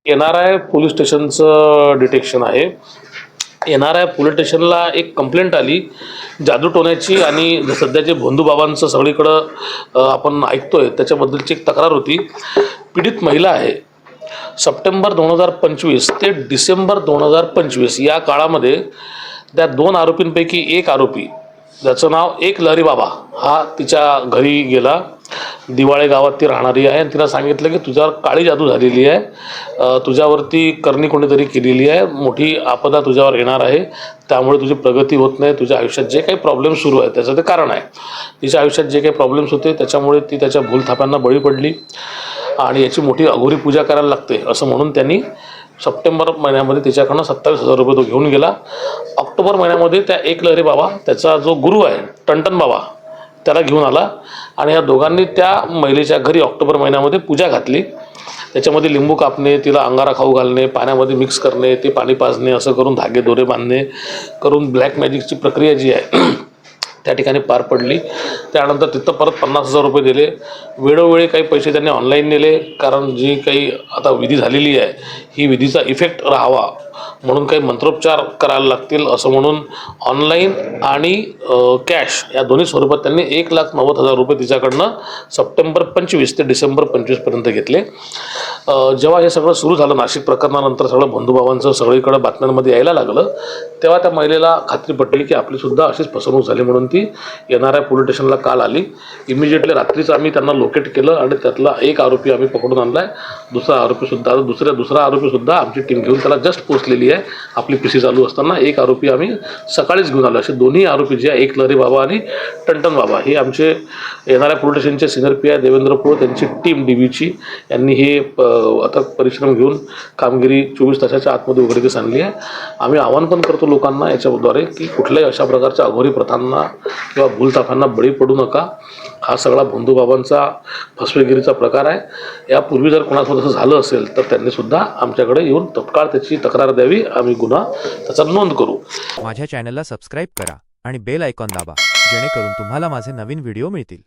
NRI police स्टेशनचं detection आहे. NRI police स्टेशनला एक कंप्लेंट आली जादूटोण्याची आणि सध्या जे भोंदूबाबांचं सगळीकडं आपण ऐकतोय त्याच्याबद्दलची एक तक्रार होती. पीडित महिला आहे. सप्टेंबर 2025 ते डिसेंबर 2025 या काळामध्ये त्या 2 आरोपींपैकी एक आरोपी ज्याचं नाव एक लहरी बाबा हा तिच्या घरी गेला. दिवाळे गावात ती राहणारी आहे आणि तिला सांगितलं की तुझ्यावर काळी जादू झालेली आहे, तुझ्यावरती करणी कोणीतरी केलेली आहे, मोठी आपदा तुझ्यावर येणार आहे, त्यामुळे तुझी प्रगती होत नाही, तुझ्या आयुष्यात जे काही प्रॉब्लेम्स सुरू आहेत त्याचं ते कारण आहे. तिच्या आयुष्यात जे काही प्रॉब्लेम्स होते त्याच्यामुळे ती त्याच्या भूलथापांना बळी पडली आणि याची मोठी अघोरी पूजा करायला लागते असं म्हणून त्यांनी सप्टेंबर महिन्यामध्ये तिच्याकडनं 27,000 रुपये तो घेऊन गेला. ऑक्टोबर महिन्यामध्ये त्या एक लहरी बाबा त्याचा जो गुरु आहे टंटन बाबा त्याला घेऊन आला आणि या दोघांनी त्या महिलेच्या घरी ऑक्टोबर महिन्यामध्ये पूजा घातली. त्याच्यामध्ये लिंबू कापणे, तिला अंगारा खाऊ घालणे, पाण्यामध्ये मिक्स करणे, ते पाणी पाजणे, असं करून धागे दोरे बांधणे करून ब्लॅक मॅजिकची प्रक्रिया जी आहे त्या ठिकाणी पार पडली. त्यानंतर तिथं परत 50,000 रुपये दिले. वेळोवेळी काही पैसे त्यांनी ऑनलाईन नेले, कारण जी काही आता विधी झालेली आहे ही विधीचा इफेक्ट राहावा म्हणून काही मंत्रोपचार करायला लागतील असं म्हणून ऑनलाईन आणि कॅश या दोन्ही स्वरूपात त्यांनी 1,90,000 रुपये तिच्याकडनं सप्टेंबर 25 ते डिसेंबर 25पर्यंत घेतले. जेव्हा हे सगळं सुरू झालं नाशिक प्रकरणानंतर सगळं भोंदूबाबांचं सगळीकडे बातम्यांमध्ये यायला लागलं तेव्हा त्या महिलेला खात्री पटली की आपलीसुद्धा अशीच फसवणूक झाली म्हणून ती NRI पोलीस स्टेशनला काल आली. इमिजिएटली रात्रीच आम्ही त्यांना लोकेट केलं आणि त्यातला एक आरोपी आम्ही पकडून आणला आहे. दुसरा आरोपीसुद्धा आमची टीम घेऊन त्याला जस्ट पोचलेली आहे. आपली PC चालू असताना एक आरोपी आम्ही सकाळीच घेऊन आलो. असे दोन्ही आरोपी जे आहे एक लहरी बाबा आणि टंटन बाबा हे आमचे NRI पोलीस स्टेशनचे सिनियर PI देवेंद्र पोळ त्यांची टीम DBची यांनी हे अथक परिश्रम घेऊन कामगिरी 24 तासाच्या आतमध्ये उघडकीस आणली आहे. आम्ही आवाहन पण करतो लोकांना याच्याद्वारे की कुठल्याही अशा प्रकारच्या अघोरी प्रथांना किंवा भूलथापांना बळी पडू नका. हा सगळा भोंदूबाबांचा फसवेगिरीचा प्रकार आहे. यापूर्वी जर कोणासोबत असं झालं असेल तर त्यांनीसुद्धा आमच्याकडे येऊन तत्काळ त्याची तक्रार द्यावी. आम्ही गुन्हा त्याचा नोंद करू. माझ्या चॅनलला सबस्क्राईब करा आणि बेल आयकॉन दाबा जेणेकरून तुम्हाला माझे नवीन व्हिडिओ मिळतील.